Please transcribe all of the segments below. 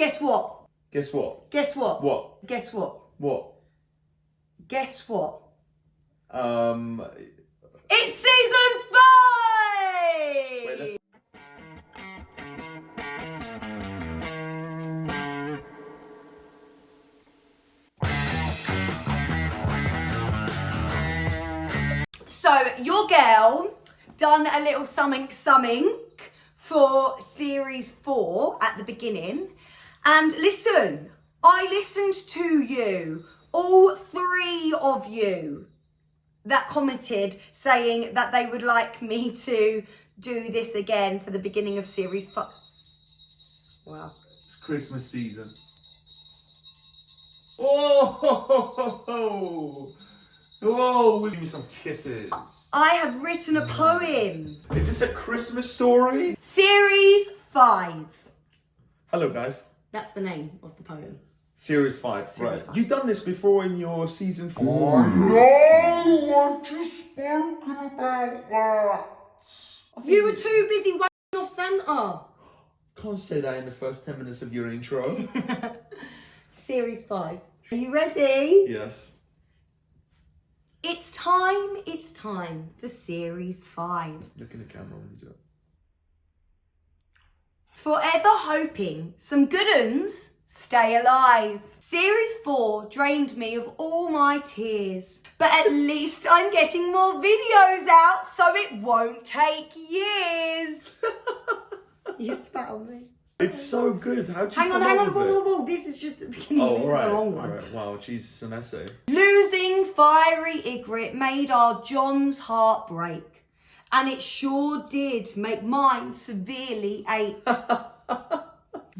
Guess what? Guess what? Guess what? What? Guess what? What? Guess what? It's season 5! Wait, let's... So, your girl done a little something for series 4 at the beginning. And listen, I listened to you, all 3 of you that commented saying that they would like me to do this again for the beginning of series 5. Wow. It's Christmas season. Oh! Whoa, give me some kisses. I have written a poem. Is this a Christmas story? Series 5. Hello, guys. That's the name of the poem. Series 5, Series right. 5. You've done this before in your season 4. No, I've just spoken about that. You were too busy whacking off Santa. Can't say that in the first 10 minutes of your intro. Series 5. Are you ready? Yes. It's time for Series 5. Look in the camera when you do it. Forever hoping some good uns stay alive. Series 4 drained me of all my tears. But at least I'm getting more videos out so it won't take years. You spat on me. It's so good. How'd you Hang on, whoa. This is just the beginning. Oh, this alright. is a long one. Alright. Wow, Jesus, an essay. Losing fiery Ygritte made our Jon's heart break. And it sure did make mine severely ache.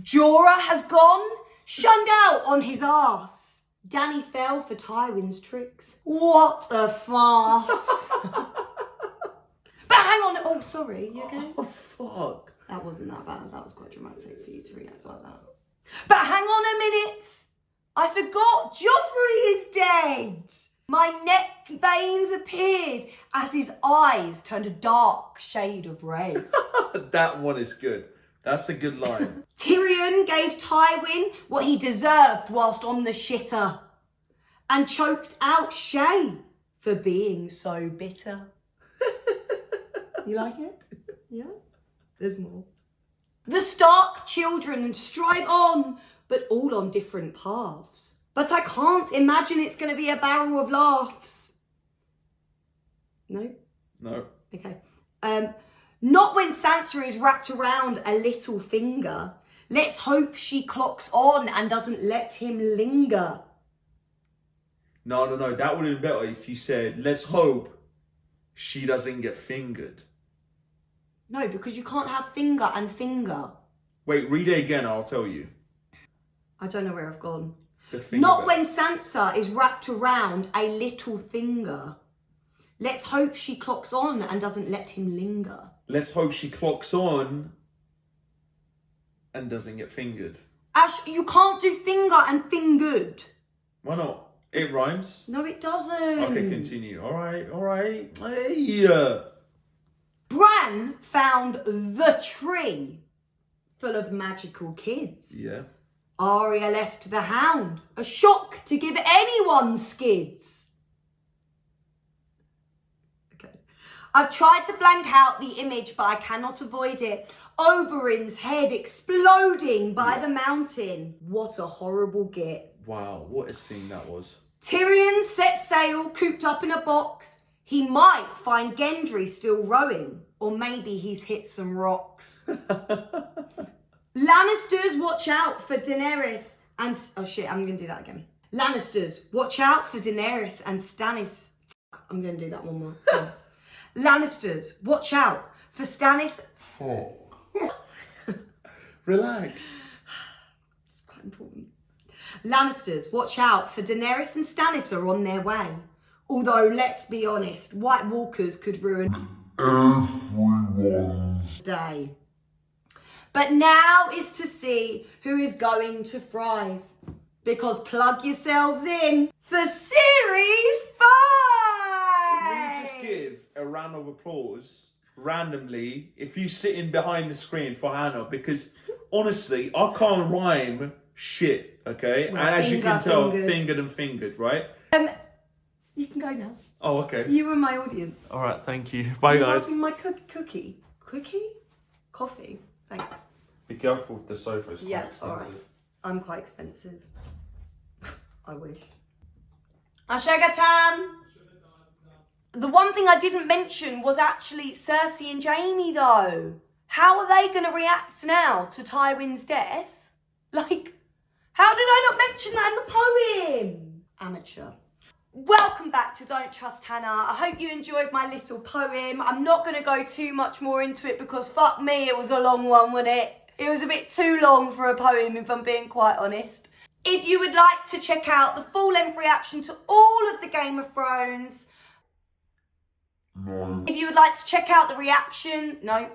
Jorah has gone, shunned out on his arse. Dany fell for Tywin's tricks. What a farce. But hang on, oh sorry, you okay? Oh, fuck. That wasn't that bad, that was quite dramatic for you to react like that. But hang on a minute, I forgot Joffrey is dead. My neck veins appeared as his eyes turned a dark shade of red. That one is good. That's a good line. Tyrion gave Tywin what he deserved whilst on the shitter and choked out Shay for being so bitter. You like it? Yeah? There's more. The Stark children strive on, but all on different paths. But I can't imagine it's going to be a barrel of laughs. No? No. Okay. Not when Sansa is wrapped around a little finger. Let's hope she clocks on and doesn't let him linger. No. That would have been better if you said, let's hope she doesn't get fingered. No, because you can't have finger and finger. Wait, read it again, I'll tell you. I don't know where I've gone. The finger Not bit. when Sansa is wrapped around a little finger. Let's hope she clocks on and doesn't let him linger. Let's hope she clocks on and doesn't get fingered. Ash, you can't do finger and fingered. Why not? It rhymes. No, it doesn't. Okay, continue. All right. Hey. Bran found the tree full of magical kids. Yeah. Arya left the hound, a shock to give anyone skids. Okay. I've tried to blank out the image, but I cannot avoid it. Oberyn's head exploding by the mountain. What a horrible git. Wow, what a scene that was. Tyrion set sail, cooped up in a box. He might find Gendry still rowing, or maybe he's hit some rocks. Lannisters, watch out for Daenerys and... Oh shit, I'm going to do that again. Lannisters, watch out for Daenerys and Stannis. Fuck, I'm going to do that one more. Lannisters, watch out for Stannis. Fuck. Relax. It's quite important. Lannisters, watch out for Daenerys and Stannis are on their way. Although, let's be honest, White Walkers could ruin Everyone's day. But now is to see who is going to thrive. Because plug yourselves in for Series 5! Can we just give a round of applause randomly if you're sitting behind the screen for Hannah? Because honestly, I can't rhyme shit, okay? Well, and as you can tell, fingered. fingered and fingered, right? You can go now. Oh, okay. You were my audience. All right, thank you. Bye, You guys. asked me my cookie? Coffee? Thanks. Be careful with the sofa, it's quite Yeah, expensive. all right. I'm quite expensive. I wish. A sugar tam! The one thing I didn't mention was actually Cersei and Jamie, though. How are they going to react now to Tywin's death? Like, how did I not mention that in the poem? Amateur. Welcome back to Don't Trust Hannah. I hope you enjoyed my little poem. I'm not going to go too much more into it because fuck me, it was a long one, wasn't it? It was a bit too long for a poem, if I'm being quite honest. If you would like to check out the full-length reaction to all of the Game of Thrones... No. If you would like to check out the reaction... No.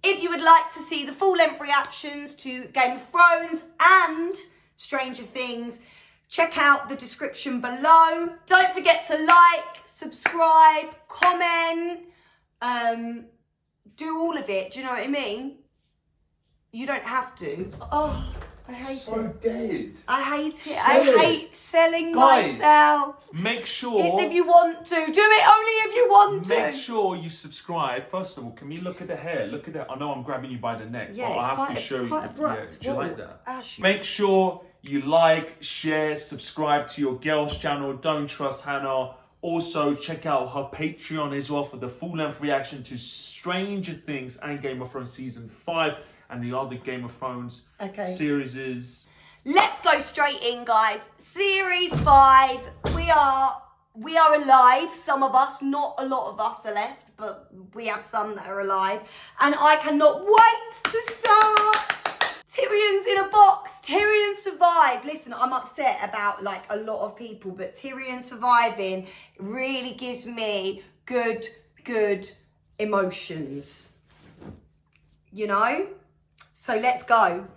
If you would like to see the full-length reactions to Game of Thrones and Stranger Things... check out the description below. Don't forget to like, subscribe, comment, do all of it. Do you know what I mean? You don't have to. Oh, I hate So it. dead. I hate it. Sell I it. hate selling Guys, myself. Make sure... It's if you want to. Do it only if you want to. Make sure you subscribe. First of all, can we look at the hair? Look at that. I know I'm grabbing you by the neck, Yeah, but it's I have quite, to show quite you. abrupt. Yeah, do you Whoa. like that? Ash. Make sure you like, share, subscribe to your girl's channel, Don't Trust Hannah. Also, check out her Patreon as well for the full-length reaction to Stranger Things and Game of Thrones Season 5 and the other Game of Thrones series. Let's go straight in, guys. Series 5. We are alive. Some of us, not a lot of us are left, but we have some that are alive. And I cannot wait to start. Tyrion's in a box. Tyrion survived. Listen, I'm upset about like a lot of people, but Tyrion surviving really gives me good emotions. You know? So let's go.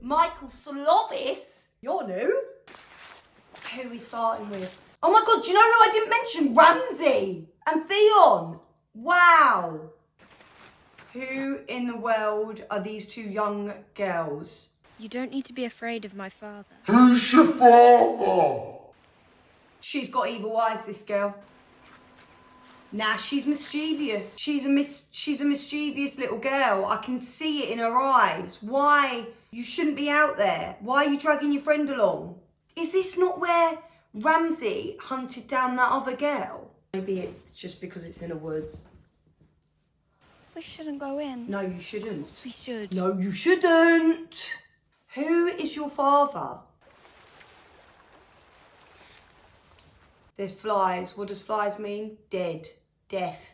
Michael Slovis, you're new. Who are we starting with? Oh my god, do you know who I didn't mention? Ramsay and Theon. Wow. Who in the world are these two young girls? You don't need to be afraid of my father. Who's your father? She's got evil eyes, this girl. Nah, she's mischievous. She's a mischievous little girl. I can see it in her eyes. Why? You shouldn't be out there. Why are you dragging your friend along? Is this not where Ramsay hunted down that other girl? Maybe it's just because it's in the woods. We shouldn't go in. No, you shouldn't. We should. No, you shouldn't. Who is your father? There's flies. What does flies mean? Dead. Death.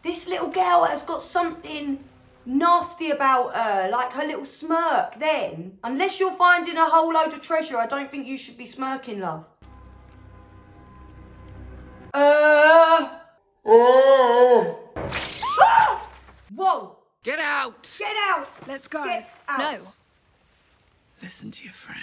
This little girl has got something nasty about her, like her little smirk then. Unless you're finding a whole load of treasure, I don't think you should be smirking, love. Oh! Ah! Whoa! Get out! Get out! Let's go. Get out! No. Listen to your friend.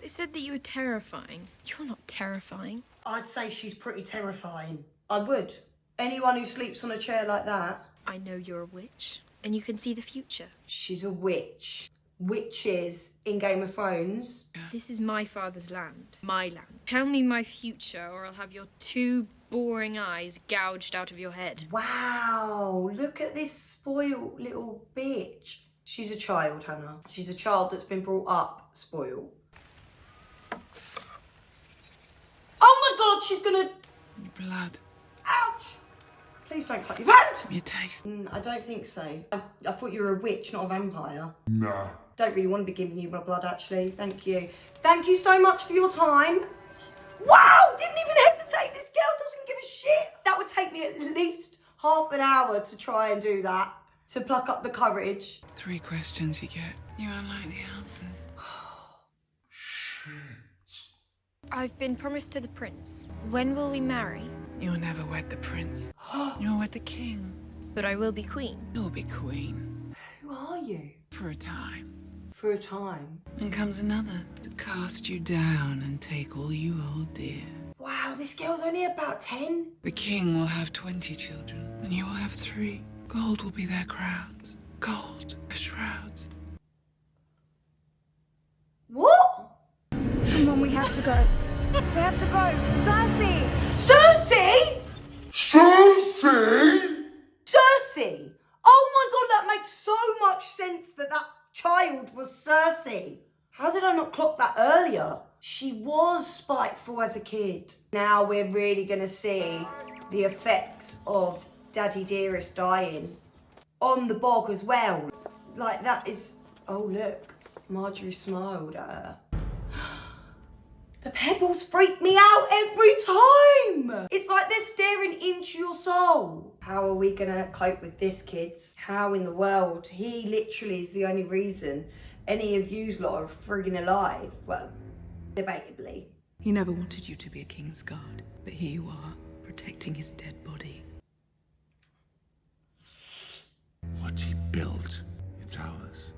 They said that you were terrifying. You're not terrifying. I'd say she's pretty terrifying. I would. Anyone who sleeps on a chair like that. I know you're a witch, and you can see the future. She's a witch. Witches in Game of Thrones. This is my father's land. My land. Tell me my future, or I'll have your two boring eyes gouged out of your head. Wow, look at this spoiled little bitch. She's a child, Hannah. She's a child that's been brought up spoiled. Oh my god, she's gonna... Blood. Ouch! Please don't cut your hand! Your taste. I don't think so. I thought you were a witch, not a vampire. Nah. Don't really want to be giving you my blood, actually. Thank you. Thank you so much for your time. Wow! Didn't even hesitate. This girl doesn't give a shit. That would take me at least half an hour to try and do that. To pluck up the courage. 3 questions you get. You won't like the answers. Shit. I've been promised to the prince. When will we marry? You'll never wed the prince. You'll wed the king. But I will be queen. You'll be queen. Who are you? For a time. For a time. Then comes another to cast you down and take all you hold dear. Wow, this girl's only about 10. The king will have 20 children, and you will have 3. Gold will be their crowns. Gold, their shrouds. What? Come on, we have to go. We have to go. Cersei! Cersei? Cersei? Cersei? Oh my god, that makes so much sense that that child was Cersei. How did I not clock that earlier? She was spiteful as a kid. Now we're really going to see the effects of Daddy Dearest dying on the bog as well. Like that is... Oh look, Marjorie smiled at her. The pebbles freak me out every time. It's like they're staring into your soul. How are we going to cope with this, kids? How in the world? He literally is the only reason any of yous lot are friggin' alive. Well, debatably. He never wanted you to be a king's guard, but here you are, protecting his dead body. What he built, it's ours.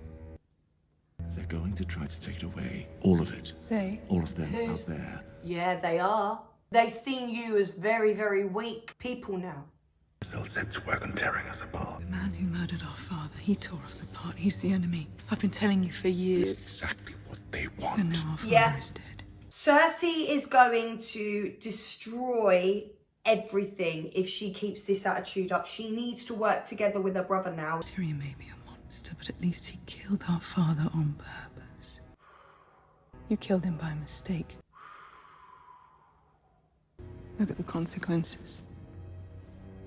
They're going to try to take it away. All of it. They? All of them out there. Yeah, they are. They've seen you as very, very weak people now. They'll set to work on tearing us apart. The man who murdered our father, he tore us apart. He's the enemy. I've been telling you for years. Exactly what they want. And now our father Yeah. is dead. Cersei is going to destroy everything if she keeps this attitude up. She needs to work together with her brother now. Tyrion may be a monster, but at least he killed our father on purpose. You killed him by mistake. Look at the consequences.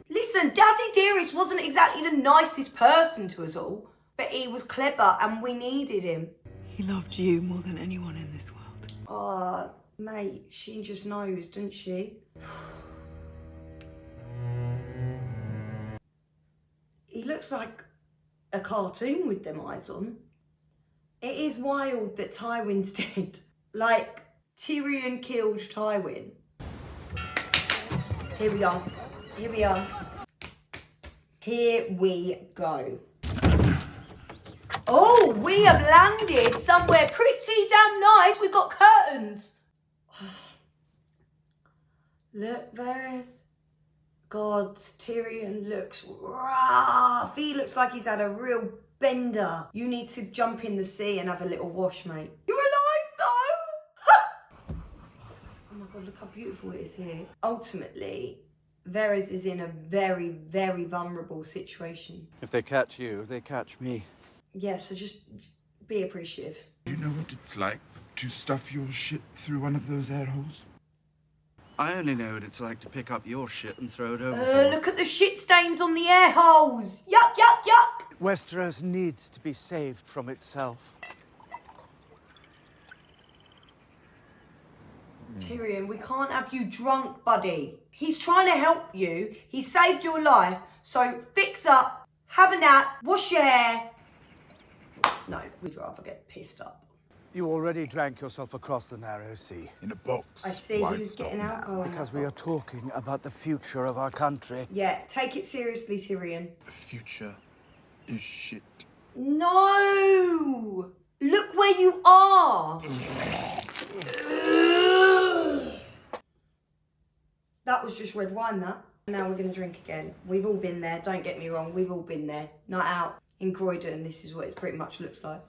Listen, Daddy Dearest wasn't exactly the nicest person to us all, but he was clever and we needed him. He loved you more than anyone in this world. Oh, mate, she just knows, doesn't she? He looks like a cartoon with them eyes on. It is wild that Tywin's dead. Like, Tyrion killed Tywin. Here we are. Here we are. Here we go. Oh, we have landed somewhere pretty damn nice. We've got curtains. Look, Varys. God, Tyrion looks rough. He looks like he's had a real bender. You need to jump in the sea and have a little wash, mate. You're alive, though! Oh my God, look how beautiful it is here. Ultimately, Varys is in a very, very vulnerable situation. If they catch you, they catch me. Yeah, so just be appreciative. You know what it's like to stuff your shit through one of those air holes? I only know what it's like to pick up your shit and throw it overboard. Look at the shit stains on the air holes. Yuck, yuck, yuck. Westeros needs to be saved from itself. Tyrion, we can't have you drunk, buddy. He's trying to help you. He saved your life. So fix up, have a nap, wash your hair. No, we'd rather get pissed up. You already drank yourself across the narrow sea. In a box. I see Why who's stop getting now? alcohol. Because we are talking about the future of our country. Yeah, take it seriously, Tyrion. The future is shit. No! Look where you are! That was just red wine, that. Now we're going to drink again. We've all been there, don't get me wrong, we've all been there. Night out in Croydon, this is what it pretty much looks like.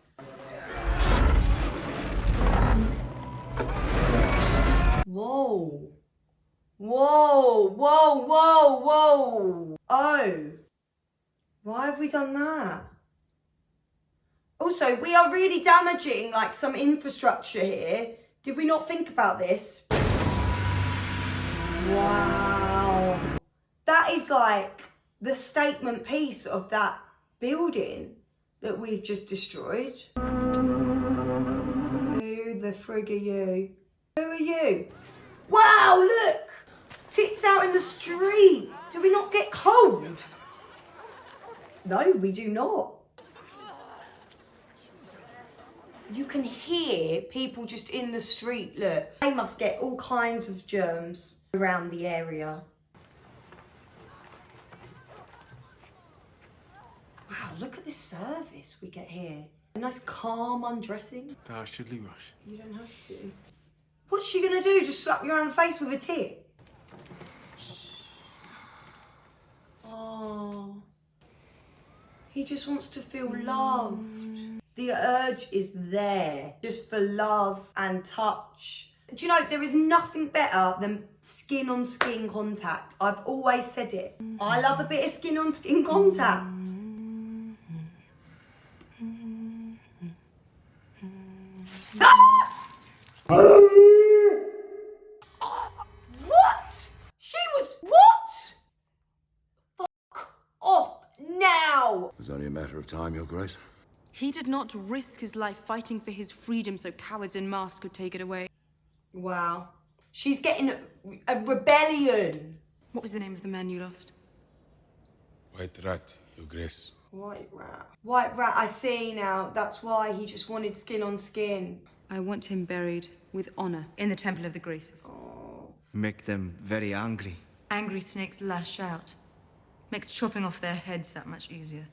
Whoa. Whoa, whoa, whoa, whoa. Oh. Why have we done that? Also, we are really damaging like some infrastructure here. Did we not think about this? Wow. That is like the statement piece of that building that we've just destroyed. Who the frig are you? Who are you? Wow, look! Tits out in the street. Do we not get cold? No, we do not. You can hear people just in the street, look. They must get all kinds of germs around the area. Wow, look at this service we get here. A nice calm undressing. Dastardly rush. You don't have to. What's she gonna do? Just slap your own face with a tit? Oh. He just wants to feel loved. The urge is there, just for love and touch. Do you know, there is nothing better than skin on skin contact. I've always said it. I love a bit of skin on skin contact. What? She was what? Fuck off now. It was only a matter of time, Your Grace. He did not risk his life fighting for his freedom so cowards in masks could take it away. Wow. She's getting a rebellion. What was the name of the man you lost? White Rat, Your Grace. White rat. White rat, I see now. That's why he just wanted skin on skin. I want him buried with honor in the Temple of the Graces. Oh. Make them very angry. Angry snakes lash out. Makes chopping off their heads that much easier.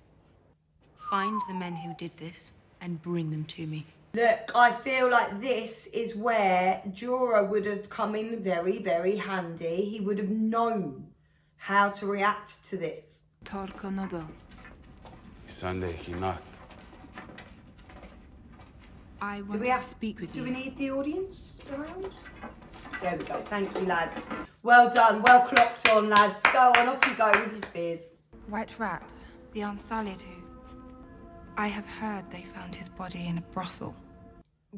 Find the men who did this and bring them to me. Look, I feel like this is where Jorah would have come in very, very handy. He would have known how to react to this. Torconodal. Sunday, he not. I Do want we to have speak with Do you. we need the audience around? There we go. Thank you, lads. Well done. Well clocked on, lads. Go on, up you go with your spears. White Rat, the Unsullied who... I have heard they found his body in a brothel.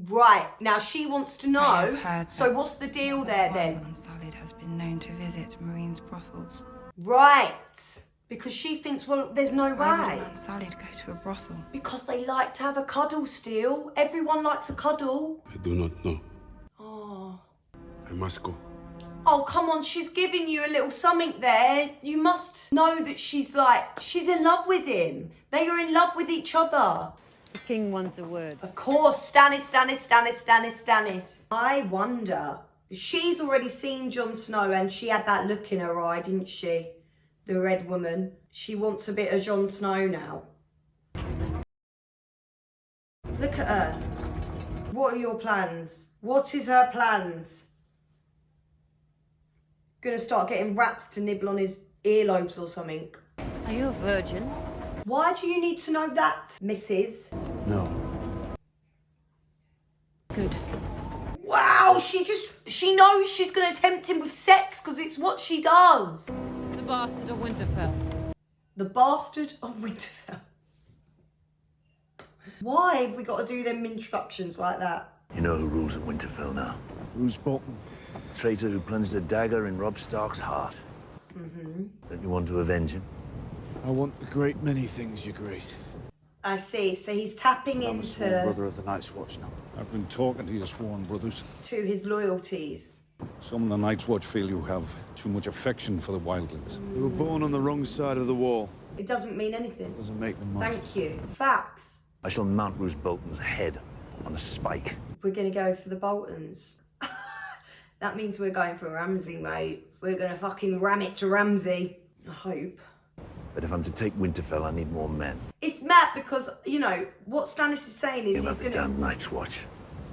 Right. Now she wants to I know. have heard So that what's the deal there then? Unsullied has been known to visit Meereen's brothels. Right. Because she thinks, well, there's no Why way. would an Unsullied go to a brothel? Because they like to have a cuddle still. Everyone likes a cuddle. I do not know. Oh. I must go. Oh, come on. She's giving you a little something there. You must know that she's in love with him. They are in love with each other. The king wants a word. Of course, Stannis. I wonder. She's already seen Jon Snow and she had that look in her eye, didn't she? The red woman. She wants a bit of Jon Snow now. Look at her. What are your plans? What is her plans? Gonna start getting rats to nibble on his earlobes or something. Are you a virgin? Why do you need to know that, Mrs.? No. Good. Wow, she knows she's gonna tempt him with sex because it's what she does. The bastard of Winterfell. The bastard of Winterfell. Why have we got to do them instructions like that? You know who rules at Winterfell now? Roose Bolton. The traitor who plunged a dagger in Robb Stark's heart. Don't you want to avenge him? I want a great many things, Your Grace. I see. So he's tapping I'm a sworn into brother of the Night's Watch now. I've been talking to your sworn brothers. to his loyalties. Some of the Night's Watch feel you have too much affection for the wildlings. They were born on the wrong side of the wall. It doesn't mean anything. Doesn't make them monsters. Thank you. Facts. I shall mount Roose Bolton's head on a spike. We're going to go for the Boltons. That means we're going for Ramsay, mate. We're going to fucking ram it to Ramsay. I hope. But if I'm to take Winterfell, I need more men. It's mad because, you know, what Stannis is saying is he's About the going damn to... Night's Watch.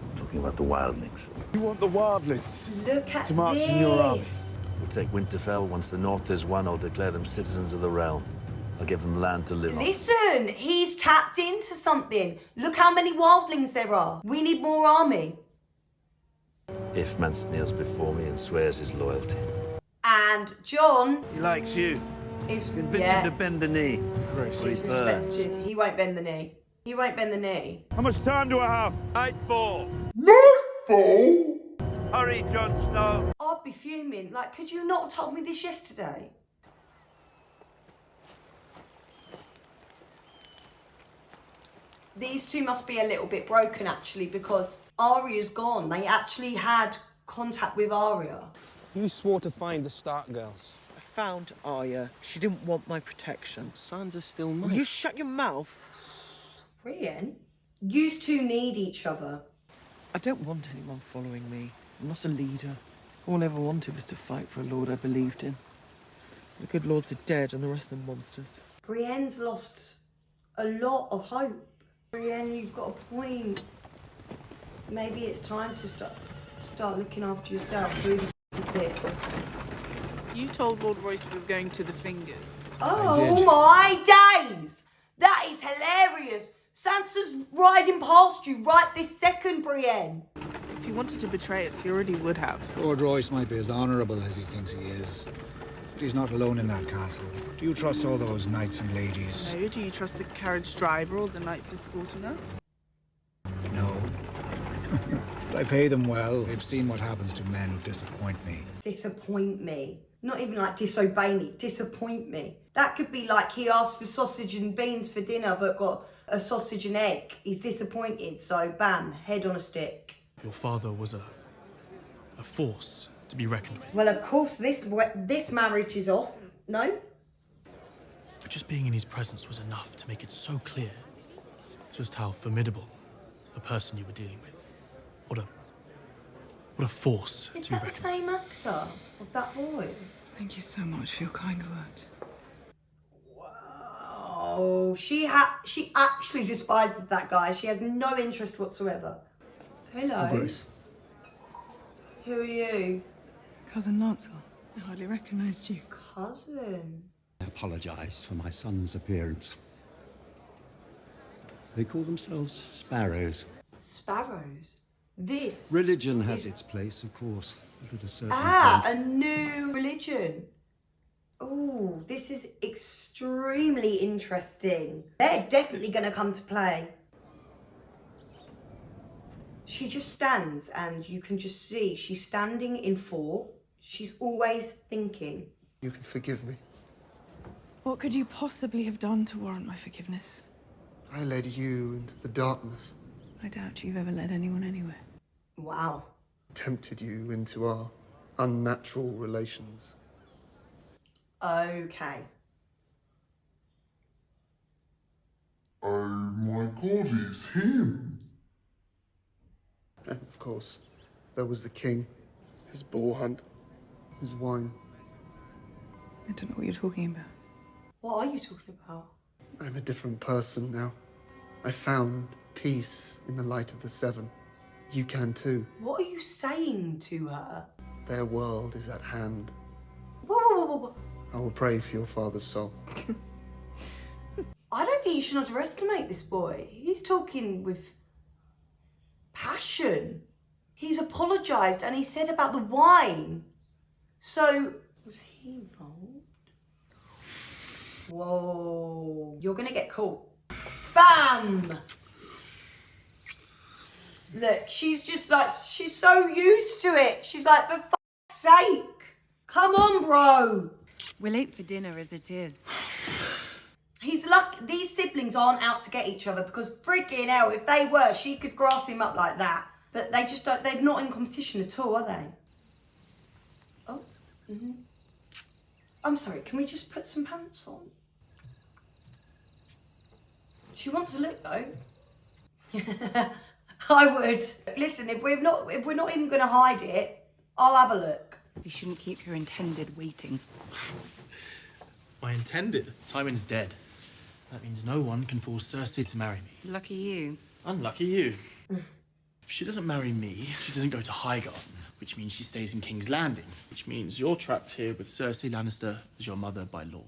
I'm talking about the wildlings. You want the wildlings Look at to march this. in your army. We'll take Winterfell. Once the North is won, I'll declare them citizens of the realm. I'll give them land to live on. Listen, he's tapped into something. Look how many wildlings there are. We need more army. If Mance kneels before me and swears his loyalty. And Jon He likes you. is... Convince him to bend the knee. Grace. Or he He's burns. respected. He won't bend the knee. He won't bend the knee. How much time do I have? Nightfall. Nightfall? Hurry, Jon Snow. I'd be fuming. Like, could you not have told me this yesterday? These two must be a little bit broken, actually, because Arya's gone. They actually had contact with Arya. You swore to find the Stark girls. I found Arya. She didn't want my protection. Sansa's still mine. Will you shut your mouth? Brienne? You two need each other. I don't want anyone following me. I'm not a leader. All I ever wanted was to fight for a lord I believed in. The good lords are dead and the rest are monsters. Brienne's lost a lot of hope. Brienne, you've got a point. Maybe it's time to start looking after yourself. Who the is this? You told Lord Royce we were going to the Fingers. Oh my days! That is hilarious. Sansa's riding past you right this second, Brienne. If he wanted to betray us, he already would have. Lord Royce might be as honourable as he thinks he is. But he's not alone in that castle. Do you trust all those knights and ladies? No, do you trust the carriage driver or the knights escorting us? No. But I pay them well. They've seen what happens to men who disappoint me. Disappoint me. Not even like disobey me. Disappoint me. That could be like he asked for sausage and beans for dinner but got a sausage and egg. He's disappointed, so bam, head on a stick. Your father was a force to be reckoned with. Well, of course, this marriage is off. No? But just being in his presence was enough to make it so clear just how formidable a person you were dealing with. What a force Is to be that the reckoned same actor of that boy? Thank you so much for your kind words. Oh, she actually despises that guy. She has no interest whatsoever. Hello. Grace. Who are you? Cousin Lancel. I hardly recognised you. Cousin. I apologise for my son's appearance. They call themselves sparrows. Sparrows? This Religion has is... its place, of course. But at a certain a point... new religion. Oh, this is extremely interesting. They're definitely going to come to play. She just stands and you can just see she's standing in thought. She's always thinking. You can forgive me. What could you possibly have done to warrant my forgiveness? I led you into the darkness. I doubt you've ever led anyone anywhere. Wow. Tempted you into our unnatural relations. Okay. Oh my god, it's him. And of course, there was the king, his boar hunt, his wine. I don't know what you're talking about. What are you talking about? I'm a different person now. I found peace in the light of the Seven. You can too. What are you saying to her? Their world is at hand. Whoa. I will pray for your father's soul. I don't think you should underestimate this boy. He's talking with passion. He's apologised and he said about the wine. So, was he involved? Whoa. You're going to get caught. Bam! Look, she's just like, she's so used to it. She's like, for fuck's sake. Come on, bro. We're late for dinner as it is. He's lucky. These siblings aren't out to get each other because freaking hell, if they were, she could grass him up like that. But they just don't, they're not in competition at all, are they? Oh, I'm sorry, can we just put some pants on? She wants to look though. I would. Listen, if we're not even gonna hide it, I'll have a look. You shouldn't keep your intended waiting. My intended? Tywin's dead. That means no one can force Cersei to marry me. Lucky you. Unlucky you. If she doesn't marry me, she doesn't go to Highgarden, which means she stays in King's Landing, which means you're trapped here with Cersei Lannister as your mother by law.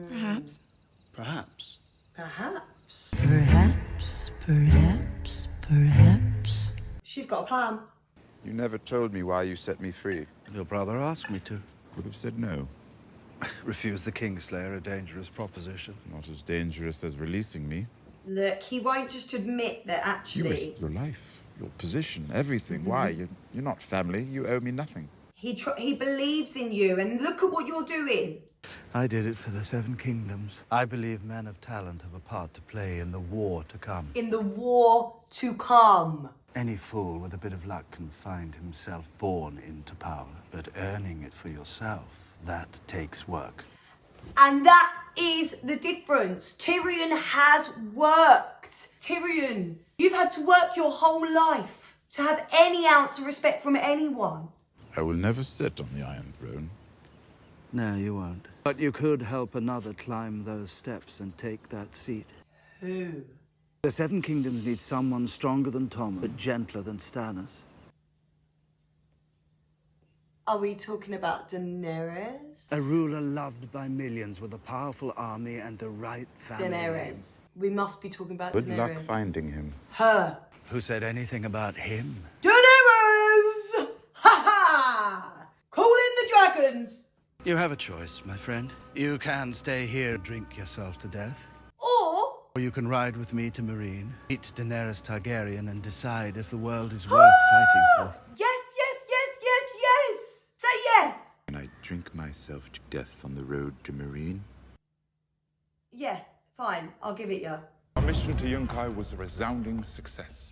Perhaps. Perhaps. Perhaps. Perhaps. She's got a plan. You never told me why you set me free. Your brother asked me to. Would have said no. Refuse the Kingslayer, a dangerous proposition. Not as dangerous as releasing me. Look, he won't just admit that You actually... risked your life, your position, everything. Why? You're not family. You owe me nothing. He believes in you, and look at what you're doing. I did it for the Seven Kingdoms. I believe men of talent have a part to play in the war to come. In the war to come. Any fool with a bit of luck can find himself born into power, but earning it for yourself, that takes work. And that is the difference. Tyrion has worked. Tyrion, you've had to work your whole life to have any ounce of respect from anyone. I will never sit on the Iron Throne. No, you won't. But you could help another climb those steps and take that seat. Who? The Seven Kingdoms need someone stronger than Tom, but gentler than Stannis. Are we talking about Daenerys? A ruler loved by millions with a powerful army and the right family name. Daenerys. We must be talking about Good Daenerys. luck finding him. Her. Who said anything about him? Daenerys! Ha ha! Call in the dragons! You have a choice, my friend. You can stay here and drink yourself to death. Or you can ride with me to Meereen, meet Daenerys Targaryen, and decide if the world is worth fighting for. Yes, yes, yes, yes, yes! Say yes! Can I drink myself to death on the road to Meereen? Yeah, fine. I'll give it you. Our mission to Yunkai was a resounding success.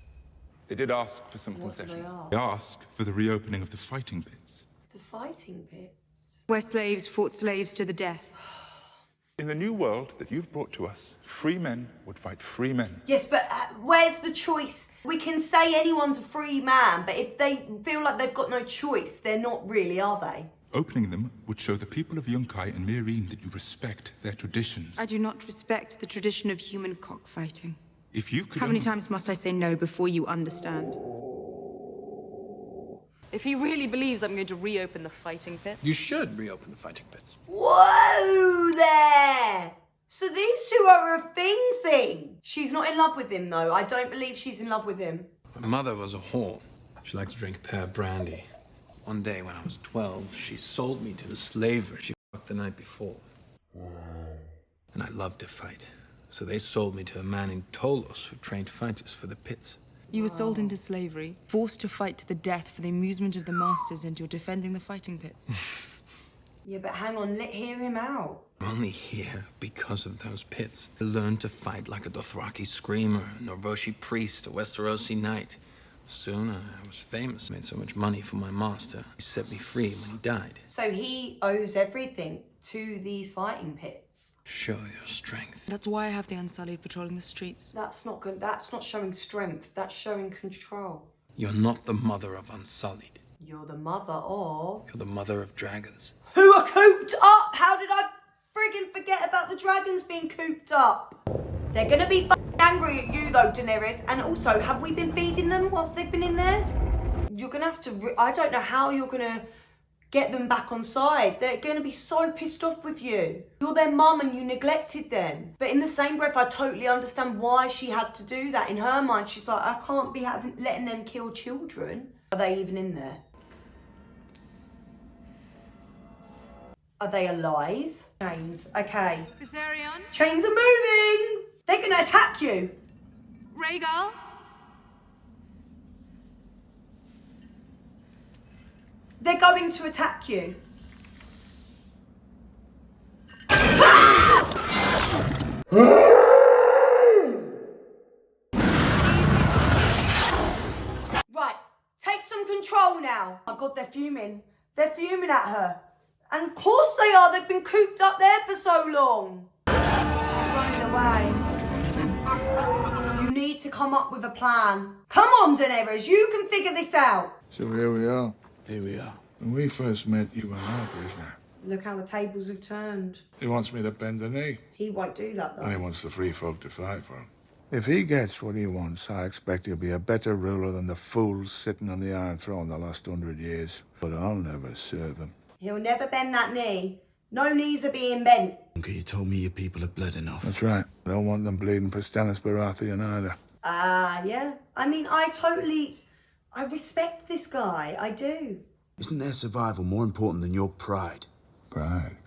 They did ask for some What did they concessions. ask? They asked for the reopening of the fighting pits. The fighting pits. Where slaves fought slaves to the death. In the new world that you've brought to us, free men would fight free men. Yes, but where's the choice? We can say anyone's a free man, but if they feel like they've got no choice, they're not really, are they? Opening them would show the people of Yunkai and Meereen that you respect their traditions. I do not respect the tradition of human cockfighting. If you could How many times must I say no before you understand? If he really believes I'm going to reopen the fighting pits. You should reopen the fighting pits. Whoa there! So these two are a thing. She's not in love with him, though. I don't believe she's in love with him. My mother was a whore. She liked to drink pear brandy. One day when I was 12, she sold me to a slaver she fucked the night before. And I loved to fight. So they sold me to a man in Tolos who trained fighters for the pits. You were sold into slavery, forced to fight to the death for the amusement of the masters, and you're defending the fighting pits. Yeah, but hang on, hear him out. I'm only here because of those pits. I learned to fight like a Dothraki screamer, a Norvoshi priest, a Westerosi knight. Soon I was famous, made so much money for my master. He set me free when he died. So he owes everything to these fighting pits. Show your strength. That's why I have the Unsullied patrolling the streets. That's not good. That's not showing strength. That's showing control. You're not the mother of Unsullied. You're the mother of... You're the mother of dragons. Who are cooped up! How did I friggin' forget about the dragons being cooped up? They're gonna be angry at you though, Daenerys. And also, have we been feeding them whilst they've been in there? You're gonna have to... I don't know how you're gonna get them back on side. They're gonna be so pissed off with you. You're their mum and you neglected them. But in the same breath, I totally understand why she had to do that. In her mind, she's like, I can't be letting them kill children. Are they even in there? Are they alive? Chains, okay. Viserion? Chains are moving! They're gonna attack you! Rhaegal? They're going to attack you. Right, take some control now. Oh my God, they're fuming. They're fuming at her. And of course they are. They've been cooped up there for so long. She's running away. You need to come up with a plan. Come on, Daenerys, you can figure this out. So here we are. Here we are. When we first met, you were our prisoner. Look how the tables have turned. He wants me to bend the knee. He won't do that, though. And he wants the free folk to fight for him. If he gets what he wants, I expect he'll be a better ruler than the fools sitting on the Iron Throne the last 100 years. But I'll never serve him. He'll never bend that knee. No knees are being bent. Uncle, you told me your people have bled enough. That's right. I don't want them bleeding for Stannis Baratheon either. Yeah. I mean, I respect this guy. I do. Isn't their survival more important than your pride? Pride?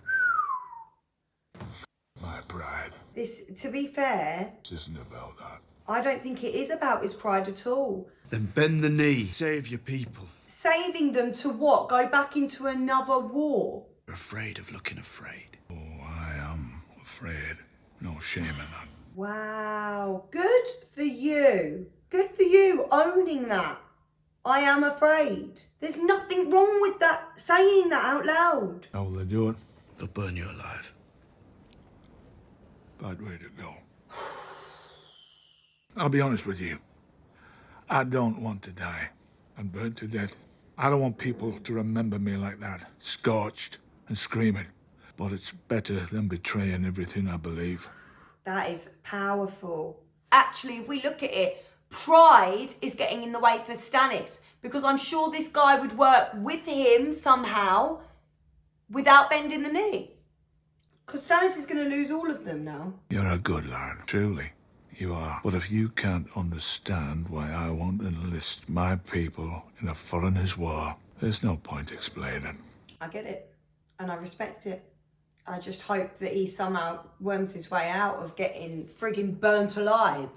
My pride. To be fair, This isn't about that. I don't think it is about his pride at all. Then bend the knee. Save your people. Saving them to what? Go back into another war? You're afraid of looking afraid. Oh, I am afraid. No shame in that. Wow. Good for you. Good for you owning that. I am afraid. There's nothing wrong with that, saying that out loud. How will they do it? They'll burn you alive. Bad way to go. I'll be honest with you. I don't want to die and burnt to death. I don't want people to remember me like that, scorched and screaming. but it's better than betraying everything I believe. That is powerful. Actually, if we look at it, pride is getting in the way for Stannis, because I'm sure this guy would work with him somehow without bending the knee. Because Stannis is going to lose all of them now. You're a good lad, truly. You are. But if you can't understand why I won't enlist my people in a foreigner's war, there's no point explaining. I get it. And I respect it. I just hope that he somehow worms his way out of getting frigging burnt alive.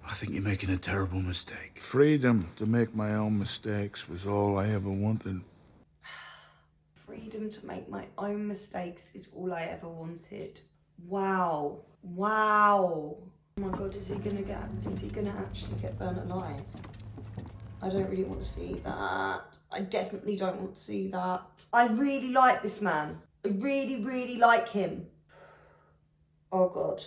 I think you're making a terrible mistake. Freedom to make my own mistakes was all I ever wanted. Freedom to make my own mistakes is all I ever wanted. Wow. Wow. Oh my God, is he gonna actually get burnt alive? I don't really want to see that. I definitely don't want to see that. I really like this man. I really, really like him. Oh God.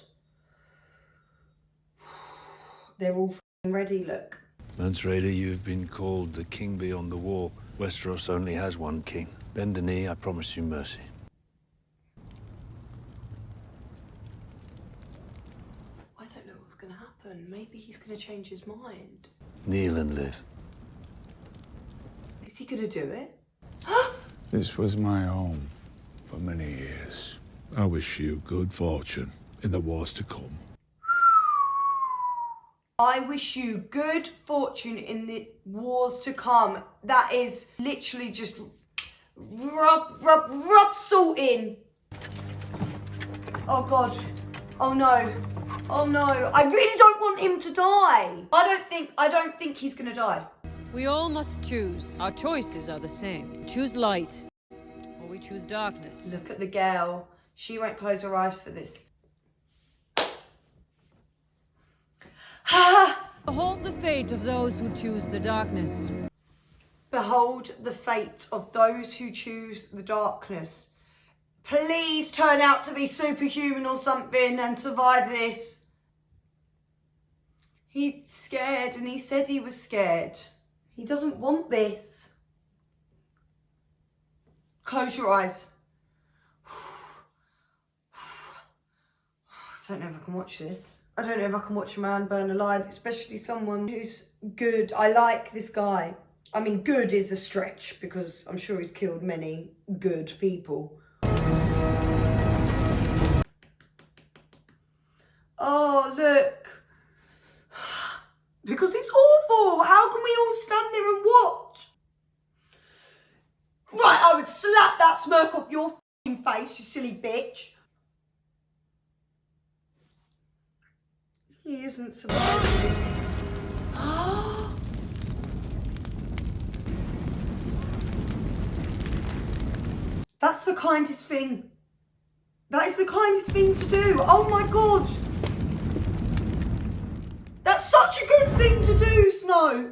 They're all ready, look. Mance Rayder, you've been called the king beyond the wall. Westeros only has one king. Bend the knee, I promise you mercy. I don't know what's going to happen. Maybe he's going to change his mind. Kneel and live. Is he going to do it? This was my home for many years. I wish you good fortune in the wars to come. I wish you good fortune in the wars to come. That is literally just rub salt in. Oh God. Oh no. Oh no. I really don't want him to die. I don't think he's gonna die. We all must choose. Our choices are the same. Choose light, or we choose darkness. Look at the girl. She won't close her eyes for this. Behold the fate of those who choose the darkness. Behold the fate of those who choose the darkness. Please turn out to be superhuman or something and survive this. He's scared and he said he was scared. He doesn't want this. Close your eyes. I don't know if I can watch this. I don't know if I can watch a man burn alive, especially someone who's good. I like this guy. I mean, good is a stretch because I'm sure he's killed many good people. Oh, look. Because it's awful. How can we all stand there and watch? Right, I would slap that smirk off your f***ing face, you silly bitch. He isn't surviving. That's the kindest thing. That is the kindest thing to do. Oh my God. That's such a good thing to do, Snow.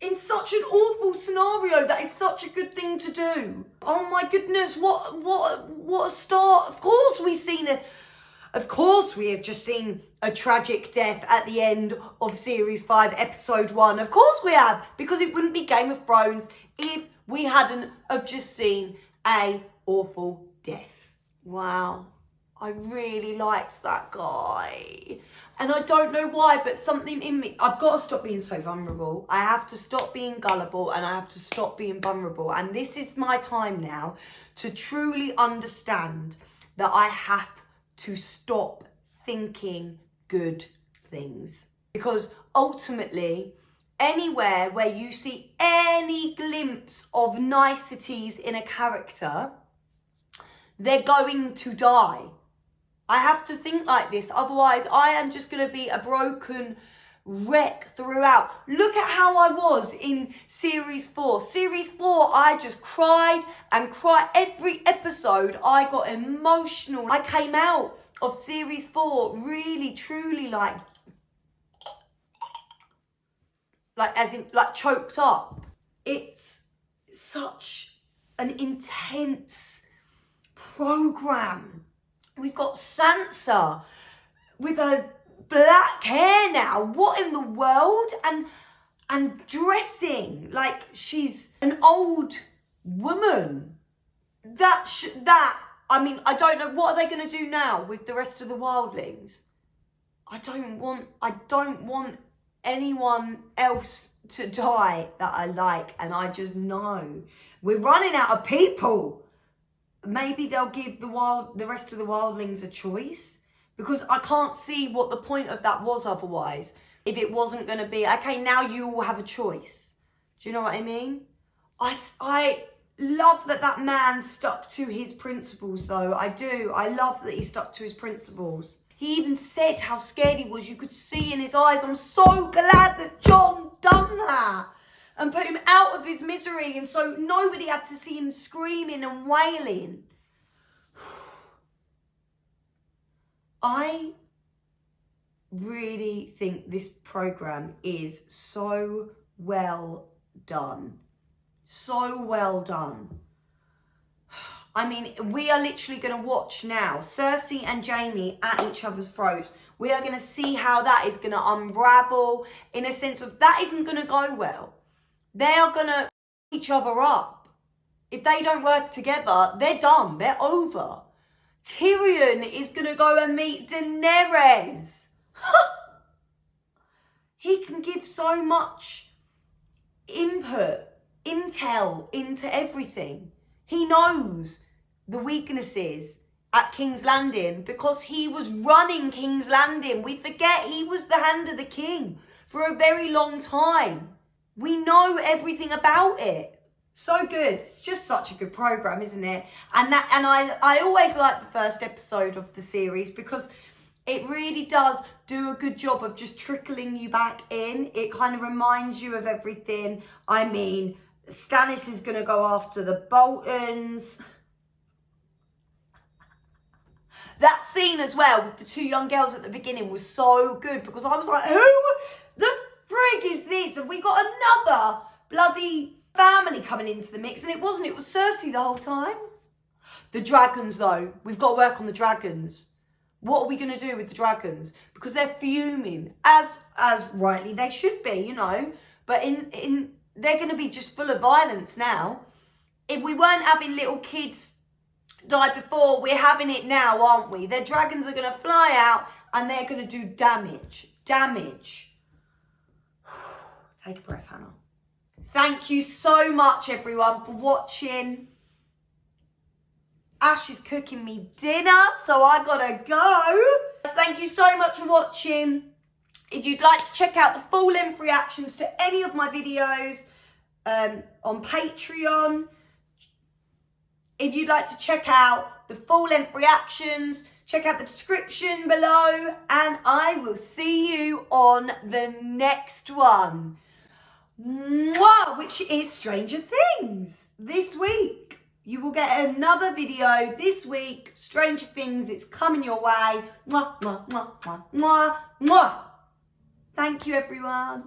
In such an awful scenario, that is such a good thing to do. Oh my goodness, what a start. Of course we've seen it. Of course we have just seen a tragic death at the end of Series 5, Episode 1. Of course we have, because it wouldn't be Game of Thrones if we hadn't have just seen a awful death. Wow. I really liked that guy. And I don't know why, but something in me, I've got to stop being so vulnerable. I have to stop being gullible and I have to stop being vulnerable. And this is my time now to truly understand that I have to stop thinking good things. Because ultimately, anywhere where you see any glimpse of niceties in a character, they're going to die. I have to think like this, otherwise I am just going to be a broken wreck throughout. Look at how I was in Series 4. Series 4, I just cried and cried. Every episode, I got emotional. I came out of Series 4 really, truly like as in, like choked up. It's such an intense program. We've got Sansa with her black hair now. What in the world? And dressing like she's an old woman. That I mean, I don't know, what are they going to do now with the rest of the wildlings? I don't want anyone else to die that I like, and I just know we're running out of people. Maybe they'll give the rest of the wildlings a choice, because I can't see what the point of that was otherwise. If it wasn't going to be, okay, now you all have a choice. Do you know what I mean? I love that man stuck to his principles, though. I do. I love that he stuck to his principles. He even said how scared he was. You could see in his eyes. I'm so glad that Jon done that and put him out of his misery, and so nobody had to see him screaming and wailing. I really think this program is so well done. So well done. I mean, we are literally going to watch now Cersei and Jamie at each other's throats. We are going to see how that is going to unravel, in a sense of that isn't going to go well. They are going to each other up. If they don't work together, they're done. They're over. Tyrion is going to go and meet Daenerys. He can give so much input, intel into everything. He knows the weaknesses at King's Landing because he was running King's Landing. We forget he was the hand of the king for a very long time. We know everything about it. So good. It's just such a good program, isn't it? And I always like the first episode of the series because it really does do a good job of just trickling you back in. It kind of reminds you of everything. I mean, Stannis is going to go after the Boltons. That scene as well with the two young girls at the beginning was so good because I was like, who the frig is this? Have we got another bloody family coming into the mix? And it wasn't. It was Cersei the whole time. The dragons, though. We've got to work on the dragons. What are we going to do with the dragons? Because they're fuming, as rightly they should be, you know. But they're going to be just full of violence now. If we weren't having little kids die before, we're having it now, aren't we? Their dragons are going to fly out and they're going to do damage. Damage. Take a breath, Hannah. Thank you so much, everyone, for watching. Ash is cooking me dinner, so I gotta go. Thank you so much for watching. If you'd like to check out the full-length reactions to any of my videos on Patreon, if you'd like to check out the full-length reactions, check out the description below, and I will see you on the next one. Mwah! Which is Stranger Things this week. You will get another video this week. Stranger Things, it's coming your way. Mwah, mwah, mwah, mwah, mwah, mwah. Thank you, everyone.